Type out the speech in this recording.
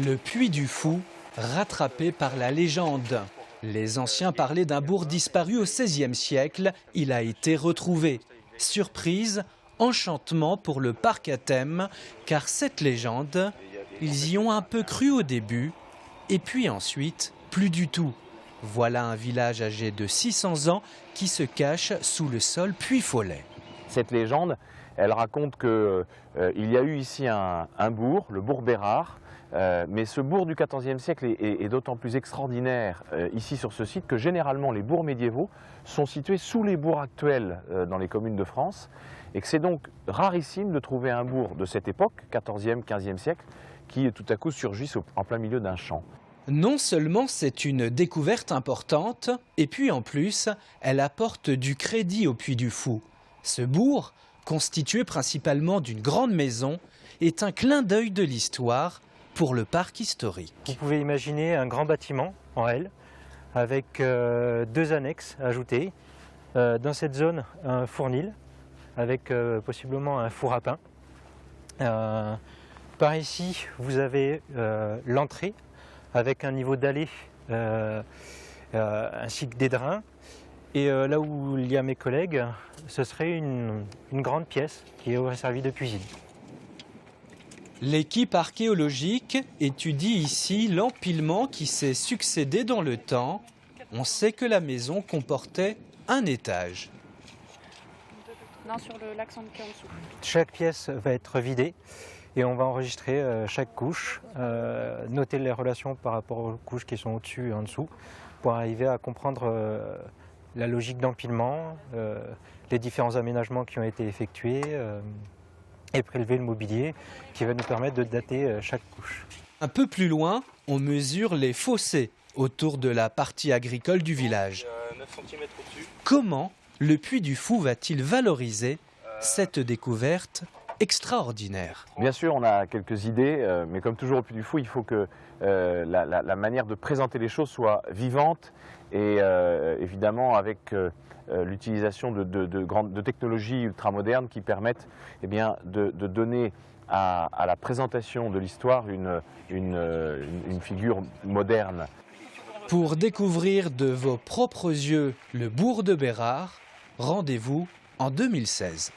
Le Puy du Fou, rattrapé par la légende. Les anciens parlaient d'un bourg disparu au XVIe siècle. Il a été retrouvé. Surprise, enchantement pour le parc à thème, car cette légende, ils y ont un peu cru au début, et puis ensuite, plus du tout. Voilà un village âgé de 600 ans qui se cache sous le sol Puy-Follet. Cette légende, elle raconte qu'il y a eu ici un bourg, le bourg Bérard, mais ce bourg du XIVe siècle est d'autant plus extraordinaire ici sur ce site que généralement les bourgs médiévaux sont situés sous les bourgs actuels dans les communes de France et que c'est donc rarissime de trouver un bourg de cette époque, XIVe, XVe siècle, qui tout à coup surgisse en plein milieu d'un champ. Non seulement c'est une découverte importante, et puis en plus, elle apporte du crédit au Puy du Fou. Ce bourg, constitué principalement d'une grande maison, est un clin d'œil de l'histoire pour le parc historique. Vous pouvez imaginer un grand bâtiment en L, avec deux annexes ajoutées. Dans cette zone, un fournil, avec possiblement un four à pain. Par ici, vous avez l'entrée, avec un niveau d'allée ainsi que des drains. Et là où il y a mes collègues, ce serait une grande pièce qui aurait servi de cuisine. L'équipe archéologique étudie ici l'empilement qui s'est succédé dans le temps. On sait que la maison comportait un étage. Non, sur l'accent qui est en dessous. Chaque pièce va être vidée. Et on va enregistrer chaque couche, noter les relations par rapport aux couches qui sont au-dessus et en dessous, pour arriver à comprendre la logique d'empilement, les différents aménagements qui ont été effectués, et prélever le mobilier qui va nous permettre de dater chaque couche. Un peu plus loin, on mesure les fossés autour de la partie agricole du village. 9 cm au-dessus. Comment le Puy du Fou va-t-il valoriser cette découverte extraordinaire? Bien sûr, on a quelques idées, mais comme toujours au Puy du Fou, il faut que la manière de présenter les choses soit vivante et évidemment avec l'utilisation de technologies ultramodernes qui permettent de donner à la présentation de l'histoire une figure moderne. Pour découvrir de vos propres yeux le bourg de Bérard, rendez-vous en 2016.